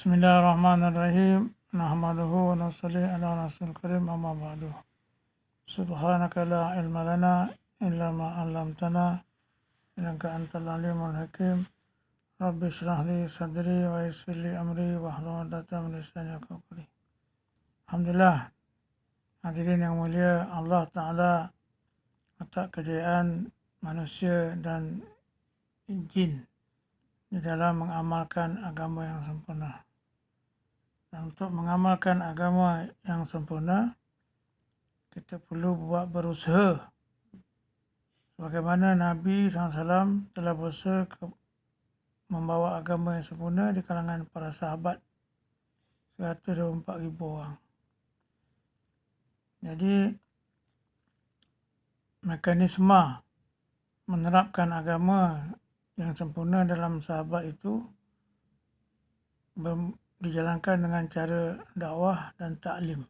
Bismillahirrahmanirrahim. Nahmaduhu wa nusalli ala rasul karim amma ba'du. Subhanaka la ilma lana illa ma 'allamtana innaka antal alimul hakim. Rabbi shrah li sadri wa yassir li amri wahlul 'uqdatam min lisani yafqahu qawli. Alhamdulillah, hadirin yang mulia, Allah Ta'ala letak kejayaan manusia dan jin di dalam mengamalkan agama yang sempurna. Dan untuk mengamalkan agama yang sempurna, kita perlu berusaha. Bagaimana Nabi SAW telah berusaha membawa agama yang sempurna di kalangan para sahabat 124,000 orang. Jadi mekanisme menerapkan agama yang sempurna dalam sahabat itu dijalankan dengan cara dakwah dan taklim.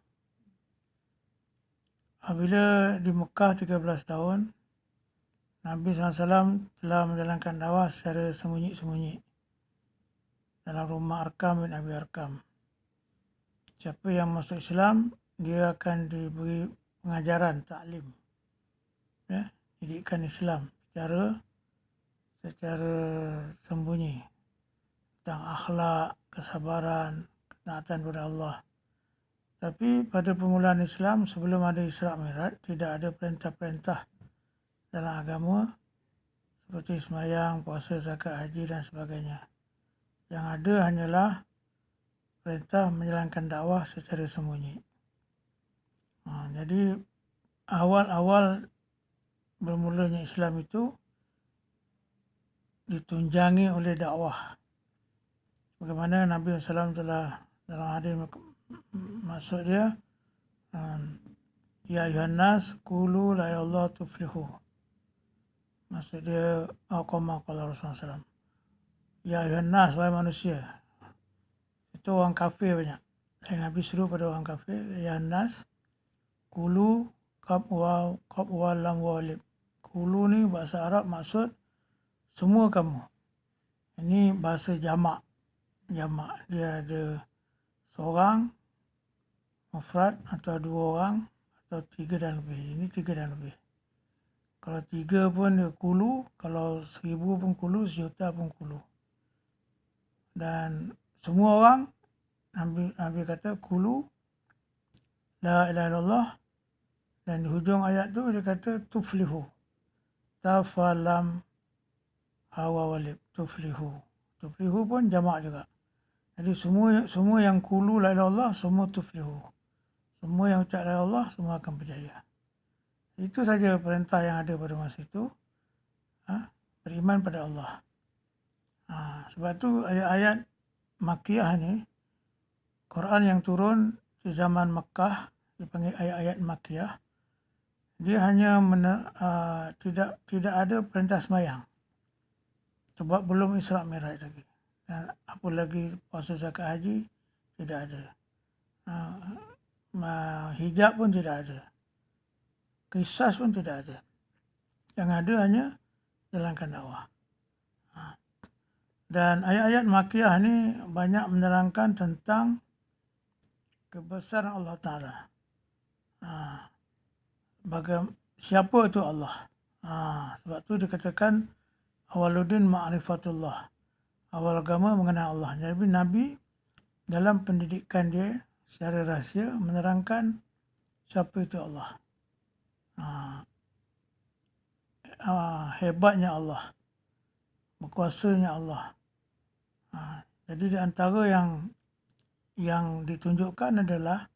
Apabila di Mekah 13 tahun, Nabi SAW telah menjalankan dakwah secara sembunyi-sembunyi dalam rumah Arkam bin Abi Arkam. Siapa yang masuk Islam, dia akan diberi pengajaran taklim, didikan Islam secara sembunyi tentang akhlak, kesabaran, ketaatan kepada Allah. Tapi pada permulaan Islam, sebelum ada Isra' Mi'raj, tidak ada perintah-perintah dalam agama seperti sembahyang, puasa, zakat, haji dan sebagainya. Yang ada hanyalah perintah menjalankan dakwah secara sembunyi. Jadi awal-awal bermulanya Islam itu ditunjangi oleh dakwah. Bagaimana Nabi SAW telah dalam hadis maksud dia, ya ayuhan nas qulu la ilaha illallah tuflihu. Maksud dia qala Rasulullah SAW, ya ayuhan nas, wahai manusia. Itu orang kafir banyak. Dan Nabi suruh pada orang kafir, ya nas qulu qaf wa lam walib. Qulu ni bahasa Arab maksud semua kamu. Ini bahasa jamak. Dia ada seorang, mufrad, atau dua orang, atau tiga dan lebih. Ini tiga dan lebih. Kalau tiga pun dia kulu, kalau 1,000 pun kulu, 1,000,000 pun kulu. Dan semua orang, Nabi kata kulu la ilaha illallah. Dan di hujung ayat tu dia kata tuflihu. Tafalam hawa walib, tuflihu. Tuflihu pun jamak juga. Jadi semua yang kulu la ilaha illallah, semua tuflihu. Semua yang ucap la ilaha illallah, semua akan berjaya. Itu saja perintah yang ada pada masa itu. Beriman pada Allah. Sebab tu ayat-ayat Makkiyah ni, Quran yang turun di zaman Mekah, dipanggil ayat-ayat Makkiyah. Dia hanya tidak ada perintah sembahyang. Sebab belum Isra' Mi'raj lagi. Dan apa lagi puasa, zakat, haji, tidak ada. Hijab pun tidak ada. Qisas pun tidak ada. Yang ada hanya jalankan dakwah. Dan ayat-ayat Makkiyah ni banyak menerangkan tentang kebesaran Allah Ta'ala. Siapa itu Allah? Sebab tu dikatakan awaluddin ma'rifatullah. Awal agama mengenal Allah. Jadi Nabi dalam pendidikan dia secara rahsia menerangkan siapa itu Allah. Hebatnya Allah, berkuasanya Allah. Jadi di antara yang ditunjukkan adalah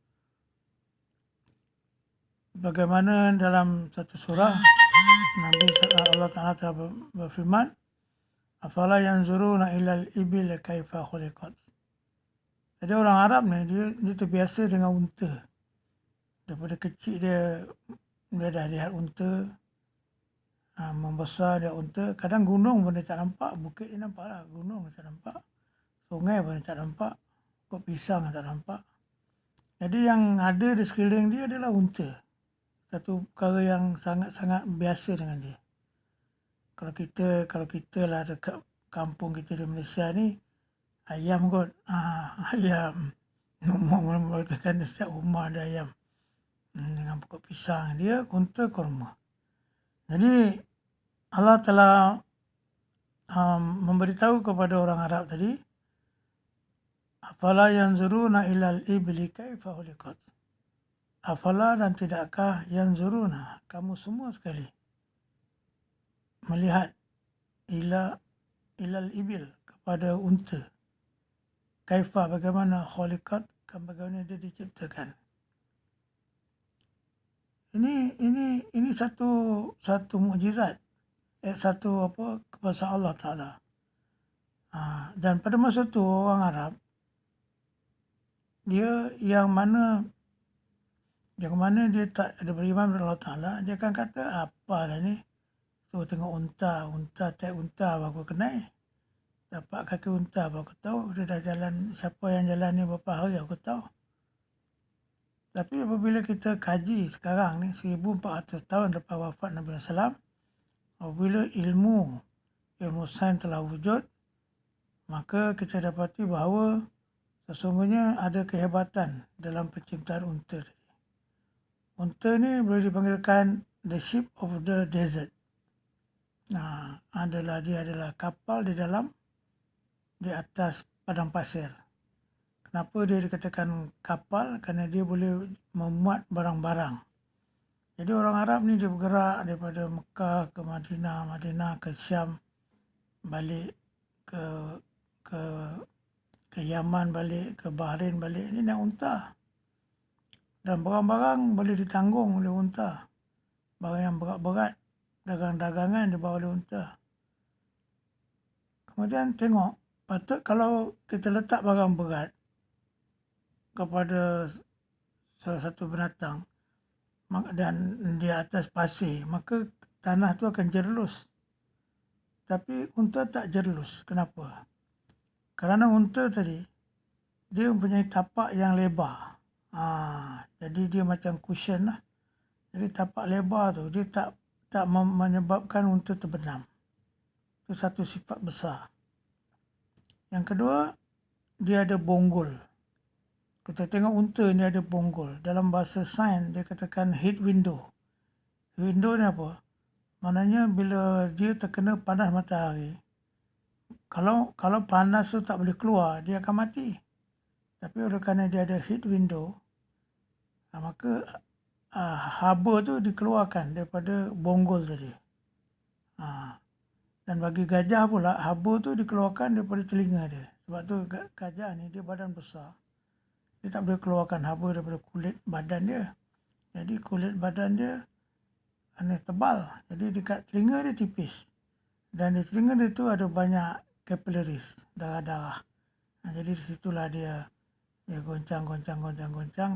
bagaimana dalam satu surah Nabi Allah Ta'ala telah berfirman, afala yanzuruna ilal ibil kaifa khuliqat. Jadi orang Arab ni dia terbiasa dengan unta. Daripada kecil dia dah lihat unta, membesar dia unta. Kadang gunung pun dia tak nampak, bukit dia nampak lah, gunung dia tak nampak, sungai pun dia tak nampak, pokok pisang dia tak nampak. Jadi yang ada di sekeliling dia adalah unta. Satu perkara yang sangat-sangat biasa dengan dia. Kalau kita lah dekat kampung kita di Malaysia ni, ayam kot. Ayam. Nombor mengatakan setiap rumah ada ayam. Dengan pokok pisang. Dia unta kurma. Jadi Allah telah memberitahu kepada orang Arab tadi, afala yanzuruna ilal ibli kaifa khuliqat. Afala dan tidakkah yanzuruna, kamu semua sekali melihat ilal ibil, kepada unta. Kaifa, bagaimana, khuliqat, bagaimana dia diciptakan. Ini satu mukjizat, satu kuasa Allah Taala. Dan pada masa tu orang Arab, dia yang mana dia tak ada beriman kepada Allah Taala, dia akan kata apalah ni. So tengok unta tak unta apa aku kenal. Tapak kaki unta apa aku tahu. Dia dah jalan, siapa yang jalan ni berapa hari aku tahu. Tapi apabila kita kaji sekarang ni 1400 tahun lepas wafat Nabi SAW, apabila ilmu sains telah wujud, maka kita dapati bahawa sesungguhnya ada kehebatan dalam penciptaan unta tadi. Unta ni boleh dipanggilkan the ship of the desert. Dia adalah kapal di atas padang pasir. Kenapa dia dikatakan kapal? Kerana dia boleh memuat barang-barang. Jadi orang Arab ni dia bergerak daripada Mekah ke Madinah, Madinah ke Syam, balik ke Yaman, balik ke Bahrain, balik. Ini naik unta. Dan barang-barang boleh ditanggung oleh unta. Barang yang berat-berat, dagang-dagangan dibawa oleh unta. Kemudian tengok, patut kalau kita letak barang berat kepada salah satu binatang dan di atas pasir, maka tanah tu akan jerlus. Tapi unta tak jerlus. Kenapa? Kerana unta tadi, dia mempunyai tapak yang lebar. Jadi dia macam cushion lah. Jadi tapak lebar tu, dia tak menyebabkan unta terbenam. Itu satu sifat besar. Yang kedua, dia ada bonggol. Kita tengok unta ni ada bonggol. Dalam bahasa sains dia katakan heat window. Window ni apa? Maknanya bila dia terkena panas matahari, kalau panas tu tak boleh keluar, dia akan mati. Tapi oleh kerana dia ada heat window, maka haba tu dikeluarkan daripada bonggol tadi. Dan bagi gajah pula, haba tu dikeluarkan daripada telinga dia. Sebab tu gajah ni dia badan besar. Dia tak boleh keluarkan haba daripada kulit badan dia. Jadi kulit badan dia tebal. Jadi dekat telinga dia tipis. Dan di telinga dia tu ada banyak capillaries, darah-darah. Jadi di situlah dia goncang,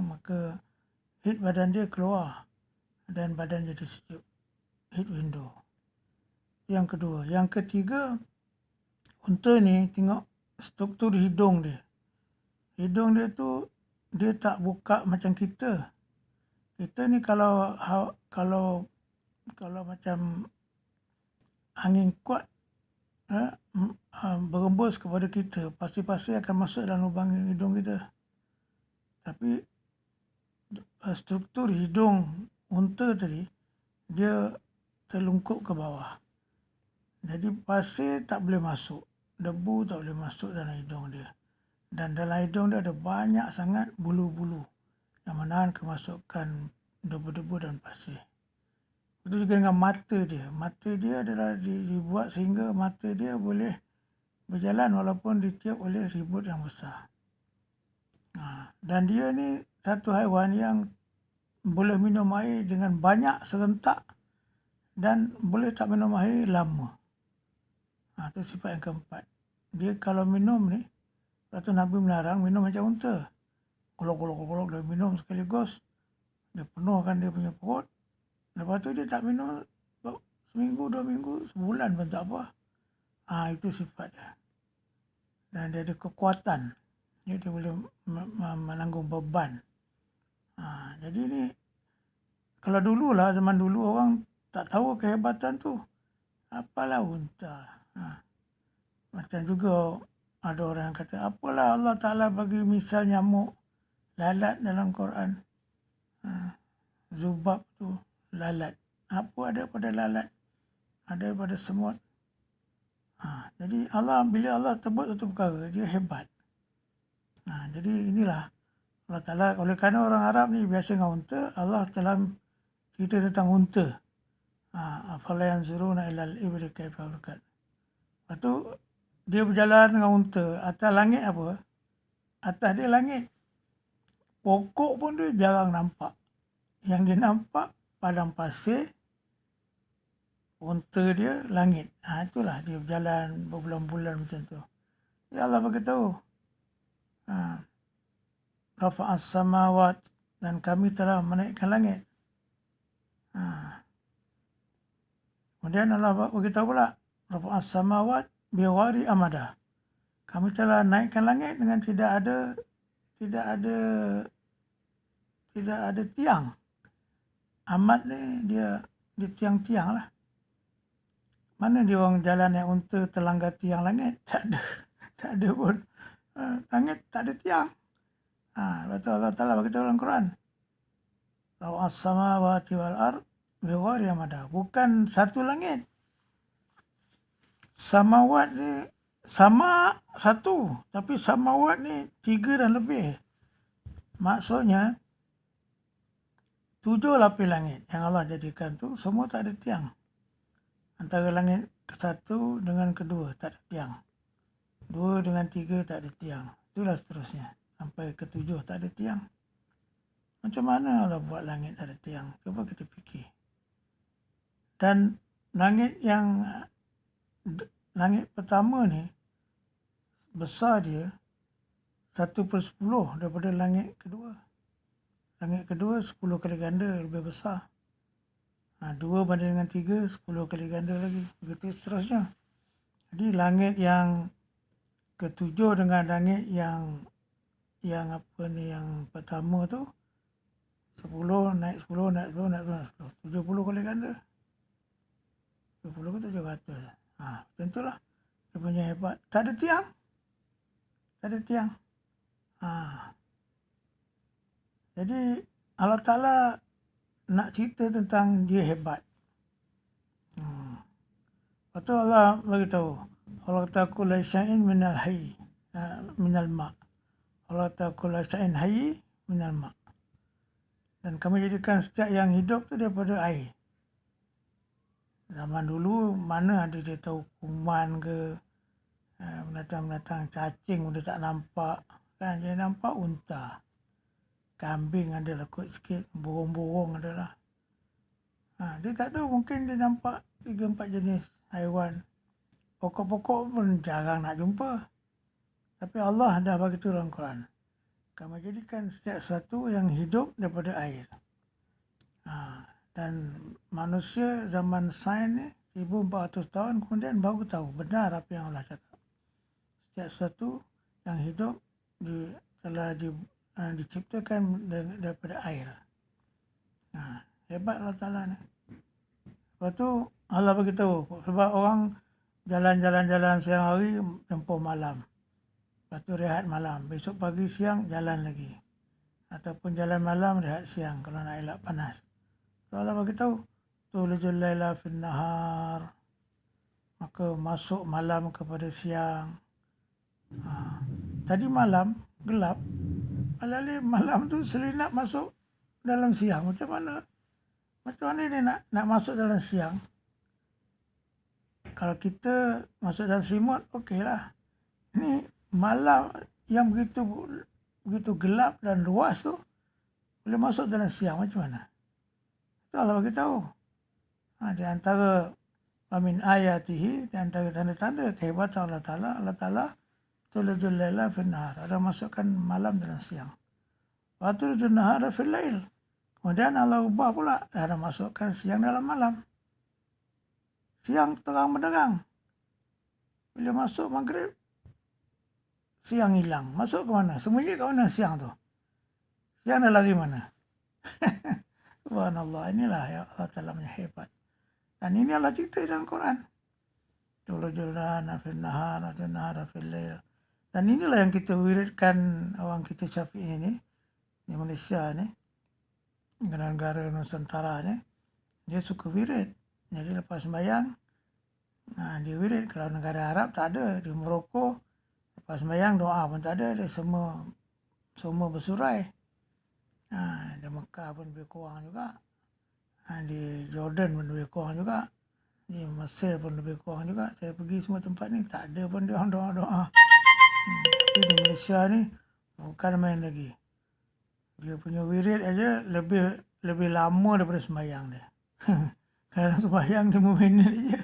maka heat badan dia keluar dan badan jadi sejuk. Heat window. Yang kedua. Yang ketiga, unta ni tengok struktur hidung dia. Hidung dia tu dia tak buka macam kita. Kita ni kalau macam angin kuat berembus kepada kita, pasir-pasir akan masuk dalam lubang hidung kita. Tapi struktur hidung unta tadi, dia terlungkup ke bawah. Jadi pasir tak boleh masuk, debu tak boleh masuk dalam hidung dia. Dan dalam hidung dia ada banyak sangat bulu-bulu yang menahan kemasukan debu-debu dan pasir. Itu juga dengan mata dia. Mata dia adalah dibuat sehingga mata dia boleh berjalan walaupun ditiup oleh ribut yang besar. Dan dia ni satu haiwan yang boleh minum air dengan banyak serentak dan boleh tak minum air lama. Itu sifat yang keempat. Dia kalau minum ni, lepas tu Nabi melarang minum macam unta. Golok-golok dia minum sekaligus. Dia penuhkan dia punya perut. Lepas tu dia tak minum seminggu, 2 minggu, sebulan pun tak apa. Itu sifat dia. Dan dia ada kekuatan. Dia boleh menanggung beban. Jadi ni, kalau dululah, zaman dulu orang tak tahu kehebatan tu. Apalah unta. Macam juga ada orang yang kata, apalah Allah Ta'ala bagi misal nyamuk, lalat dalam Quran. Zubab tu lalat. Apa ada pada lalat? Ada pada semut. Jadi bila Allah sebut satu perkara, dia hebat. Jadi inilah Allah Ta'ala, oleh kerana orang Arab ni biasa dengan unta, Allah telah cerita tentang unta. Afala yanzuruna ilal ibli kaifa khuliqat. Lepas tu dia berjalan dengan unta atas langit apa? Atas dia langit. Pokok pun dia jarang nampak. Yang dia nampak padang pasir, unta dia langit. Itulah dia berjalan berbulan-bulan macam tu. Ya Allah beritahu. Rafa'as samawat, dan kami telah menaikkan langit. Kemudian Allah beritahu pula, Rafa'as samawat bighari amadah. Kami telah naikkan langit dengan tidak ada tiang. Amad ni dia tiang-tiang lah. Mana dia orang jalan yang unta terlanggar tiang langit? Tak ada pun. Langit tak ada tiang. Lepas tu Allah Ta'ala beritahu dalam Quran, Rafa'as samawati wal ard bighari amadah. Bukan satu langit. Samawat ni sama satu, tapi samawat ni 3 dan lebih. Maksudnya 7 lapis langit yang Allah jadikan tu semua tak ada tiang. Antara langit ke-1 dengan ke-2 tak ada tiang. 2 dengan 3 tak ada tiang. Itulah seterusnya. Sampai ke-7 tak ada tiang. Macam mana Allah buat langit tak ada tiang? Cuba kita fikir. Dan langit pertama ni, besar dia 1/10 daripada langit kedua. Langit kedua 10 kali ganda lebih besar. 2 banding dengan 3, 10 kali ganda lagi. Begitu seterusnya. Jadi langit yang ke-7 dengan langit yang pertama tu 10 naik 10 naik 10 naik 10, 70 kali ganda. 70 ke 700. Tentulah dia punya hebat. Tak ada tiang. Jadi Allah Ta'ala nak cerita tentang dia hebat. Lepas tu Allah beritahu, Allah ta'ala syai'in minal hayy minal ma'. Allah ta'ala syai'in hayy minal ma'. Dan kami jadikan setiap yang hidup tu daripada air. Zaman dulu mana ada dia tahu kuman ke, binatang-binatang cacing dia tak nampak. Kan dia nampak unta. Kambing ada lah kot sikit, burung-burung ada lah. Dia tak tahu, mungkin dia nampak 3-4 jenis haiwan. Pokok-pokok pun jarang nak jumpa. Tapi Allah dah bagi tu dalam Quran. Kami jadikan setiap sesuatu yang hidup daripada air. Dan manusia zaman sains ni 1400 tahun kemudian baru tahu benar apa yang Allah cakap. Setiap sesuatu yang hidup telah diciptakan daripada air. Hebat Allah Ta'ala ni. Lepas tu Allah beritahu, sebab orang jalan-jalan siang hari tempoh malam. Lepas tu rehat malam. Besok pagi siang jalan lagi. Ataupun jalan malam rehat siang kalau nak elak panas. So Allah beritahu, tulijul laila fin nahar. Maka masuk malam kepada siang. Tadi malam gelap. Malam tu selinap masuk dalam siang. Macam mana dia nak masuk dalam siang? Kalau kita masuk dalam selimut, okeylah. Ini malam yang begitu gelap dan luas tu boleh masuk dalam siang, macam mana? Itu Allah beritahu. Di antara min ayatihi, di antara tanda-tanda kehebatan Allah Ta'ala tulijul laila fin nahar. Ada masukkan malam dalam siang. Wa tulijul nahara fil lail. Kemudian Allah ubah pula, ada masukkan siang dalam malam. Siang terang benderang. Bila masuk maghrib, siang hilang. Masuk ke mana? Sembunyi ke mana siang tu? Siang dah lari mana? Subhanallah, inilah ya Allah Ta'ala punya hebat. Dan ini Allah cerita dalam Quran. Tulijul laila fil nahar wa tulijul nahara fil lail. Dan inilah yang kita wiridkan orang kita Syafi'i ini di Malaysia ni, negara Nusantara ni, dia suka wirid. Jadi lepas sembahyang, dia wirid. Kalau negara Arab tak ada. Di Morocco, lepas sembahyang doa pun tak ada. Dia semua bersurai. Di Mekah pun lebih kurang juga. Di Jordan pun lebih kurang juga. Di Mesir pun lebih kurang juga. Saya pergi semua tempat ni, tak ada pun dia orang doa-doa. Tapi di Malaysia ni, bukan main lagi. Dia punya wirid aja lebih lama daripada sembahyang dia. Kadang sembahyang 5 minit aja.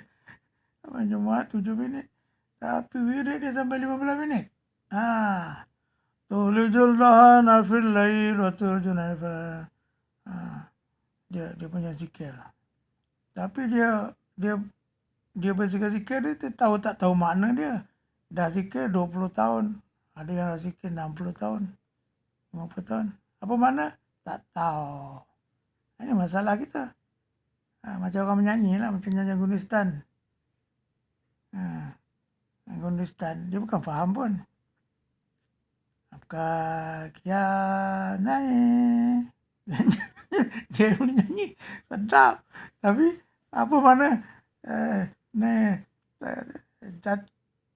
Abang Jumaat 7 minit. Tapi wirid dia sampai 15 minit. Tulijul nahana fil lail wa turjuna fil. Dia punya zikir. Tapi dia berzikir-zikir dia tahu tak tahu makna dia. Dah zikir 20 tahun. Ada yang dah zikir 60 tahun. 50 tahun. Apa makna? Tak tahu. Ini masalah kita. Macam orang menyanyi lah. Macam nyanyi Gunistan. Gunistan. Dia bukan faham pun. Apakah kia naik. Dia boleh nyanyi. Sedap. Tapi apa mana?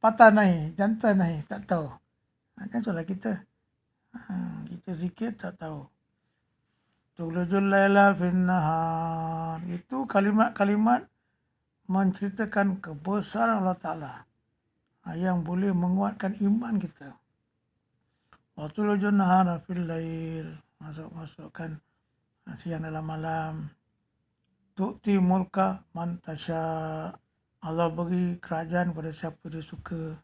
Patah naik. Jantan naik. Tak tahu. Kan soalan kita. Kita zikir tak tahu. Tulijul laila fin nahar. Itu kalimat-kalimat menceritakan kebesaran Allah Ta'ala yang boleh menguatkan iman kita. Wa tulijul nahara fil lail. Masukkan siang dalam malam. Tu'ti mulka man tasya. Allah beri kerajaan pada siapa dia suka.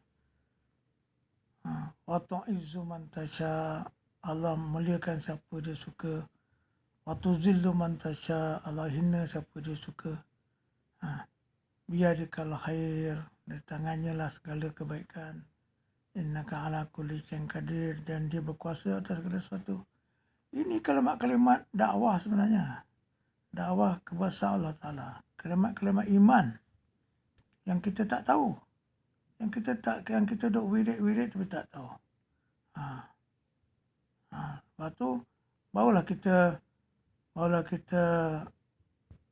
Wa tu'izzu man tasya. Allah muliakan siapa dia suka. Wa tuzillu man tasya. Allah hina siapa dia suka. Biyadikal khair. Di tangannya lah segala kebaikan. Innaka ala kulli syai'in qadir. Dan dia berkuasa atas segala sesuatu. Ini kalimat-kalimat dakwah sebenarnya. Dakwah kebesaran Allah Ta'ala. Kalimat-kalimat iman. Yang kita tak tahu. Yang kita duk wirid tapi tak tahu. Lepas tu, barulah kita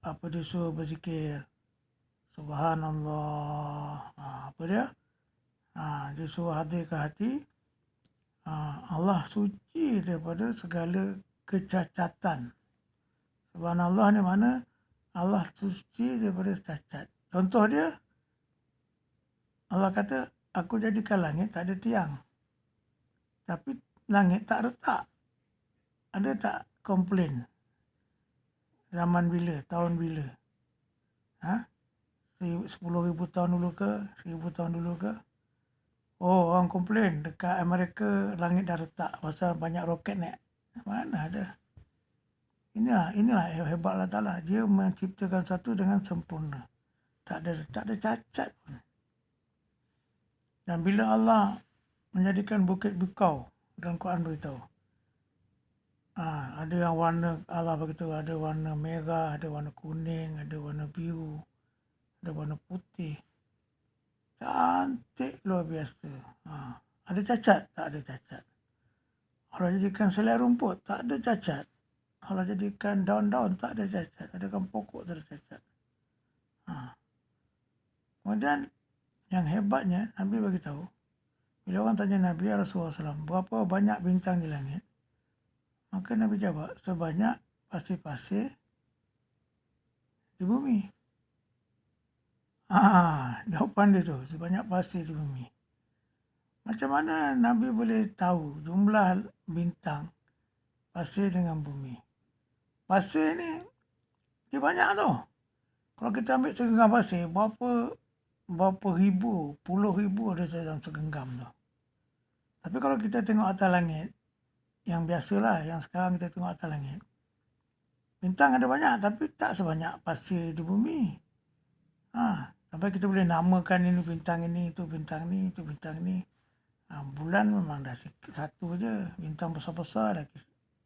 apa dia suruh berzikir. Subhanallah. Apa dia? Dia suruh hadir ke hati. Allah suci daripada segala kecacatan. Subhanallah ni mana? Allah suci daripada cacat. Contoh dia, Allah kata, aku jadikan langit tak ada tiang. Tapi langit tak retak. Ada tak komplain? Zaman bila? Tahun bila? 10,000 tahun dulu ke? 1,000 tahun dulu ke? Oh, orang komplain dekat Amerika langit dah retak pasal banyak roket naik. Mana ada? Inilah hebat Allah Ta'ala. Dia menciptakan satu dengan sempurna. Tak ada cacat pun. Dan bila Allah menjadikan bukit bukau, dalam Quran beritahu. Ada yang warna, Allah beritahu, ada warna merah, ada warna kuning, ada warna biru, ada warna putih. Cantik luar biasa. Ada cacat? Tak ada cacat. Allah jadikan selai rumput? Tak ada cacat. Allah jadikan daun-daun? Tak ada cacat. Adakan pokok? Tak ada cacat. Kemudian yang hebatnya, Nabi beritahu, bila orang tanya Nabi ya Rasulullah SAW, berapa banyak bintang di langit? Maka Nabi jawab, sebanyak pasir-pasir di bumi. Jawapan dia tu, sebanyak pasir di bumi. Macam mana Nabi boleh tahu jumlah bintang pasir dengan bumi? Pasir ni, dia banyak tu. Kalau kita ambil segenggam pasir, berapa ribu, puluh ribu ada dalam segenggam tu. Tapi kalau kita tengok atas langit, yang biasalah, yang sekarang kita tengok atas langit, bintang ada banyak tapi tak sebanyak pasir di bumi. Sampai kita boleh namakan ini bintang ini, itu bintang ni, itu bintang ni. Bulan memang dah satu je. Bintang besar-besar lagi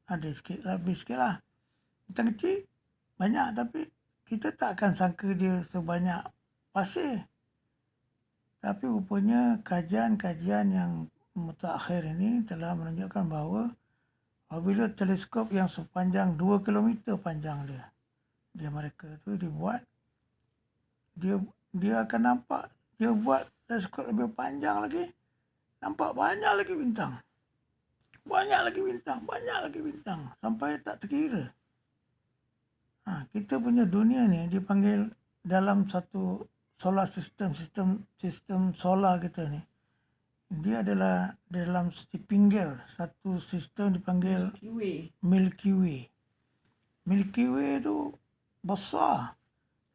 ada sikit, lebih sikit lah. Bintang kecil banyak tapi kita tak akan sangka dia sebanyak pasir. Tapi rupanya kajian-kajian yang mutakhir ini telah menunjukkan bahawa apabila teleskop yang sepanjang 2 kilometer panjang dia di Amerika tu dibuat, dia akan nampak, dia buat teleskop lebih panjang lagi, nampak banyak lagi bintang. Banyak lagi bintang sampai tak terkira. Kita punya dunia ni dipanggil dalam satu solar system, sistem solar kita ni. Dia adalah dalam di pinggir satu sistem dipanggil Milky Way. Milky Way tu besar.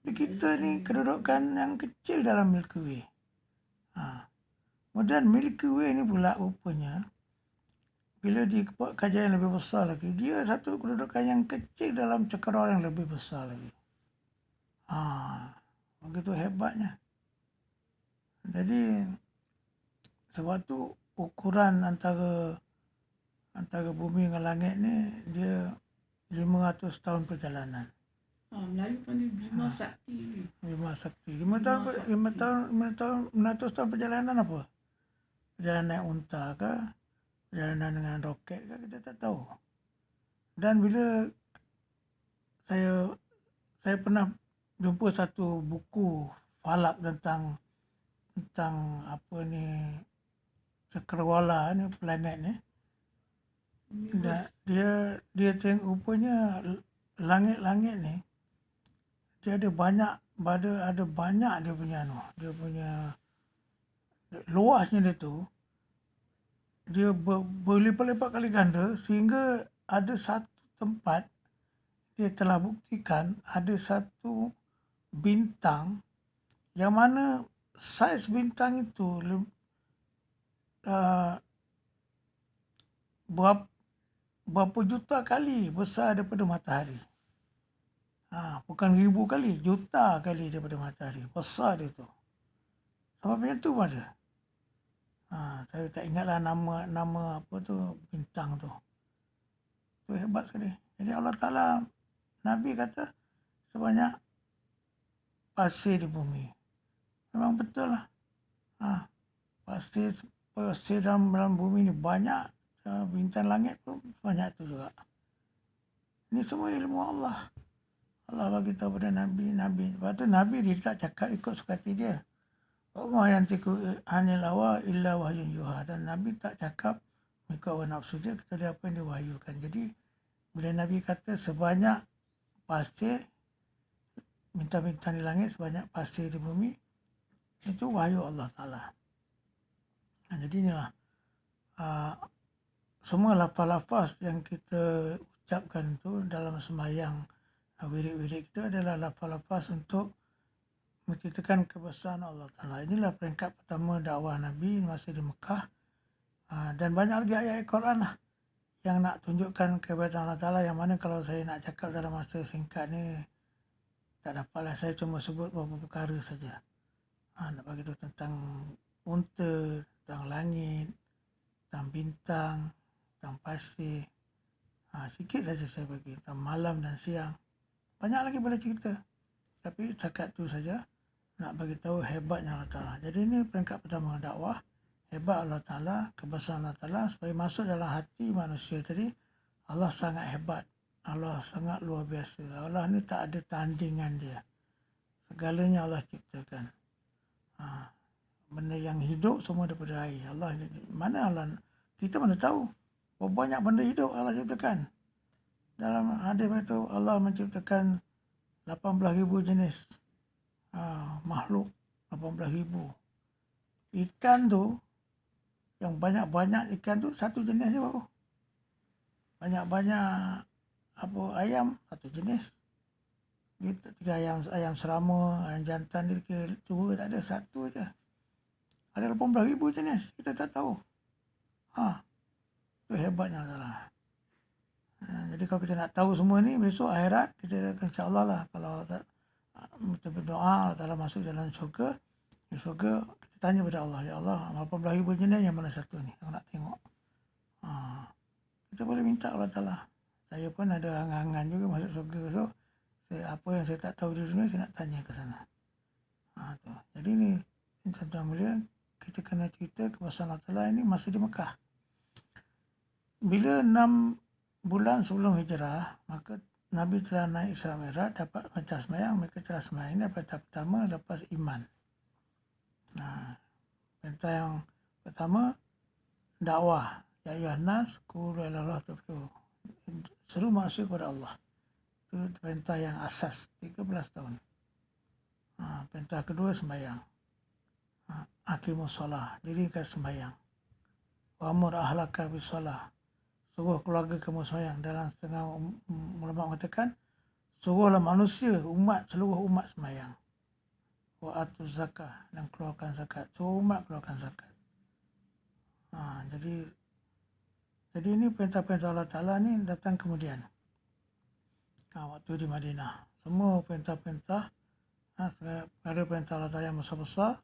Tapi kita ni kedudukan yang kecil dalam Milky Way. Kemudian Milky Way ni pula rupanya bila dibuat kajian yang lebih besar lagi, dia satu kedudukan yang kecil dalam cakrawala yang lebih besar lagi. Begitu hebatnya. Jadi sebab tu ukuran antara bumi dengan langit ni dia 500 tahun perjalanan. Melayu panggil Bima Sakti. Bima Sakti. 500 tahun perjalanan apa? Perjalanan naik unta ke? Perjalanan dengan roket ke? Kita tak tahu. Dan bila saya pernah jumpa satu buku falak tentang apa ni cakrawala ni, planet ni. Dan dia tengok rupanya langit-langit ni dia ada banyak dia punya luasnya dia tu dia berlipat-lipat kali ganda, sehingga ada satu tempat dia telah buktikan ada satu bintang yang mana saiz bintang itu berapa juta kali besar daripada matahari. Bukan ribu kali, juta kali daripada matahari. Besar dia tu. Sebabnya tu pun ada. Saya tak ingatlah nama apa tu bintang tu. Tu hebat sekali. Jadi Allah Ta'ala, Nabi kata sebanyak pasir di bumi. Memang betul lah. Pasir dalam bumi ni banyak. Bintang langit pun banyak tu juga. Ini semua ilmu Allah. Allah bagi tahu pada Nabi. Lepas tu Nabi dia tak cakap ikut suka hati dia. Wa yantiqu anil hawa illa wahyun yuha. Dan Nabi tak cakap mengikut hawa nafsu dia, kecuali apa yang diwahyukan. Jadi bila Nabi kata sebanyak pasir, bintang-bintang di langit, sebanyak pasir di bumi, itu wahyu Allah Ta'ala. Jadi inilah semua lafaz-lafaz yang kita ucapkan tu dalam sembahyang wirid-wirid kita adalah lafaz-lafaz untuk menceritakan kebesaran Allah Ta'ala. Inilah peringkat pertama dakwah Nabi masa di Mekah. Dan banyak lagi ayat Al-Quran lah yang nak tunjukkan kebesaran Allah Ta'ala, yang mana kalau saya nak cakap dalam masa singkat ni tak dapatlah. Saya cuma sebut beberapa perkara saja. Nak bagi tahu tentang unta, tentang langit, tentang bintang, tentang pasir. Sikit saja saya bagi tentang malam dan siang. Banyak lagi boleh cerita. Tapi setakat tu saja nak bagi tahu hebatnya Allah Ta'ala. Jadi ini peringkat pertama dakwah. Hebat Allah Ta'ala, kebesaran Allah Ta'ala, supaya masuk dalam hati manusia tadi, Allah sangat hebat. Allah sangat luar biasa. Allah ni tak ada tandingan dia. Segalanya Allah ciptakan. Benda yang hidup semua daripada air. Allah, mana Allah? Kita mana tahu berapa banyak benda hidup Allah ciptakan. Dalam hadis itu Allah menciptakan 18,000 jenis makhluk. 18,000. Ikan tu, yang banyak-banyak ikan tu satu jenis je baru. Banyak-banyak ayam satu jenis. Tiga ayam serama, ayam jantan dia dua, tak ada, satu je. Ada 18,000 jenis, kita tak tahu. Itu hebatnya Allah. Jadi kalau kita nak tahu semua ni, besok akhirat kita akan, insya-Allah lah, kalau kita berdoa Allah Ta'ala masuk jalan syurga, di syurga kita tanya pada Allah, ya Allah 18,000 jenis yang mana satu ni aku nak tengok. Kita boleh minta Allah Ta'ala. Saya pun ada angan-angan juga masuk syurga, so apa yang saya tak tahu di dunia saya nak tanya ke sana. Tu. Jadi ni tuan-tuan mulia, kita kena cerita kepada Allah Ta'ala ini masa di Mekah. Bila 6 bulan sebelum hijrah, maka Nabi telah naik Isra Mi'raj, dapat perintah sembahyang, mereka telah sembahyang. Ini perintah pertama lepas iman. Perintah yang pertama, dakwah. Ya ayuhan nas, qulu la ilaha illallah tuflihu. Seru manusia kepada Allah. Itu perintah yang asas, 13 tahun. Perintah kedua, sembahyang. Aqimus solah, dirikan sembahyang. Wa'mur ahlaka bis solah, suruh keluarga kamu sembahyang. Dalam setengah ulama mengatakan, suruhlah manusia, seluruh umat sembahyang. Wa'atuz zakah, dan keluarkan zakat. Suruh umat keluarkan zakat. Jadi ini perintah-perintah Allah Ta'ala ni datang kemudian. Waktu di Madinah. Semua perintah-perintah, ada perintah Allah Ta'ala yang besar-besar,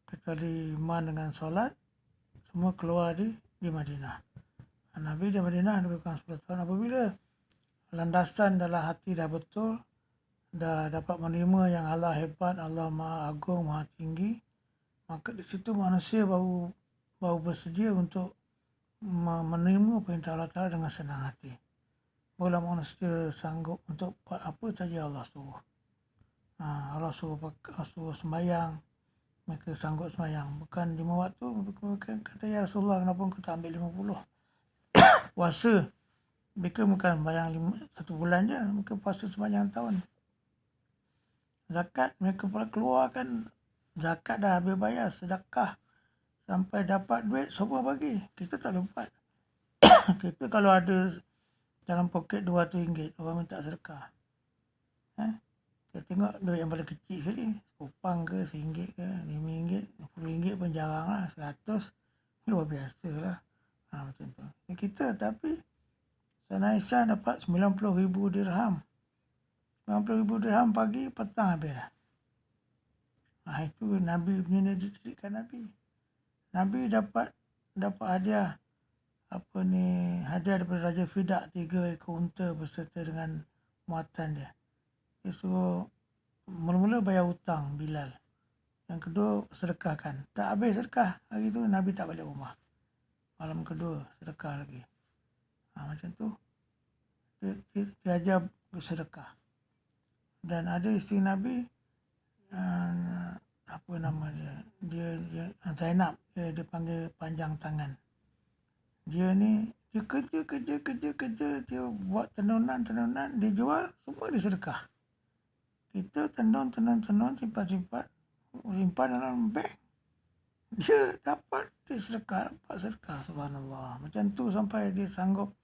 kecuali iman dengan solat, semua keluar di Madinah. Nabi di Madinah lebih kurang 10 tahun. Apabila landasan dalam hati dah betul, dah dapat menerima yang Allah hebat, Allah Maha Agung, Maha Tinggi, maka di situ manusia baru bersedia untuk menerima perintah Allah Ta'ala dengan senang hati. Barulah manusia sanggup untuk buat apa saja Allah suruh. Allah suruh sembahyang, mereka sanggup sembahyang. Bukan 5 waktu, mereka kata, ya Rasulullah, kenapa kau tak ambil 50? Puasa, mereka bukan sembahyang 1 bulan je, mereka puasa sepanjang tahun. Zakat, mereka pula keluarkan zakat, dah habis bayar, sedekah. Sampai dapat duit, semua bagi. Kita tak boleh buat. Kita kalau ada dalam poket RM200, orang minta sedekah. Kita tengok duit yang paling kecil sekali, kupang ke, RM1 ke, RM5, RM10 pun jarang lah, 100, luar biasa lah. Macam tu. Kita tapi, Sana Aisyah dapat 90,000 dirham. 90,000 dirham pagi, petang habis dah. Itu Nabi punya didikan Nabi. Nabi dapat hadiah hadiah daripada Raja Fidak, 3 ekor unta beserta dengan muatan dia. Dia suruh mula-mula bayar hutang Bilal. Yang kedua, sedekahkan. Tak habis sedekah. Hari tu Nabi tak balik rumah. Malam kedua, sedekah lagi. Macam tu. Dia ajar bersedekah. Dan ada isteri Nabi, apa nama dia Zainab, dia panggil panjang tangan. Dia kerja, dia buat tenunan, dia jual, semua dia sedekah. Kita tenun, simpan dalam bank. Dia dapat, dia sedekah, subhanallah. Macam tu sampai dia sanggup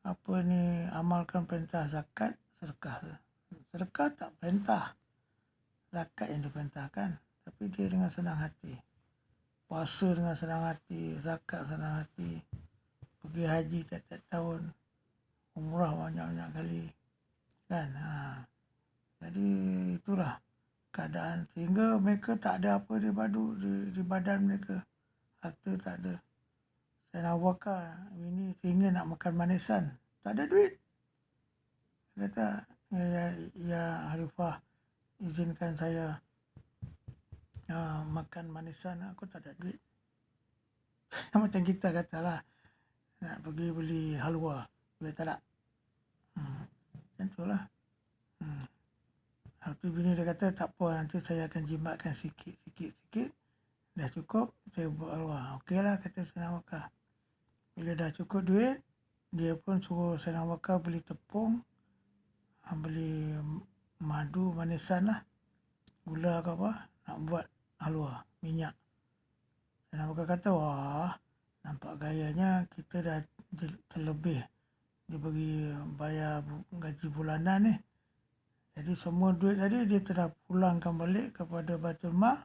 amalkan perintah zakat, sedekah. Sedekah tak perintah, zakat yang diperintahkan. Tapi dia dengan senang hati. Puasa dengan senang hati, zakat senang hati. Pergi haji tiap-tiap tahun. Umrah banyak-banyak kali. Kan? Jadi itulah keadaan. Sehingga mereka tak ada apa di badan mereka. Harta tak ada. Sayyidina Abu Bakar ini sehingga nak makan manisan. Tak ada duit. Dia kata, ya Harifah, izinkan saya makan manisan, aku tak ada duit. Macam kita katalah, nak pergi beli halwa, duit tak ada. Macam itulah. Lepas bini dia kata, tak apa, nanti saya akan jimatkan sikit. Dah cukup, saya buat halwa. Okeylah, kata Sayyidina Abu Bakar. Bila dah cukup duit, dia pun suruh Sayyidina Abu Bakar beli tepung, beli madu, manisan lah, gula ke apa, nak buat halwa, minyak. Sayyidina Abu Bakar kata, wah, nampak gayanya kita dah terlebih diberi bayar gaji bulanan ni. Jadi semua duit tadi dia telah pulangkan balik kepada Baitul Mal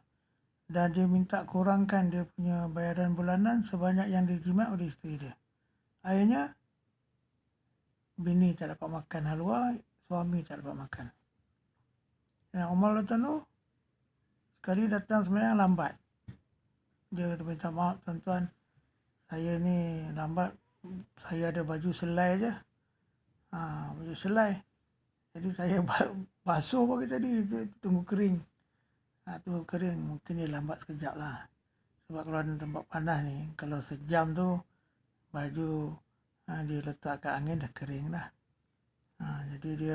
dan dia minta kurangkan dia punya bayaran bulanan sebanyak yang dijimat oleh isteri dia. Akhirnya bini tak dapat makan halwa, suami tak dapat makan. Dan Umar Latanu sekali datang sembahyang lambat. Dia minta maaf, tuan-tuan, saya ni lambat, saya ada baju selai je. Baju selai. Jadi saya basuh pagi tadi, tunggu kering. Tunggu kering, mungkin dia lambat sekejap lah. Sebab kalau di tempat panas ni, kalau sejam tu baju diletak kat angin dah kering dah. Jadi dia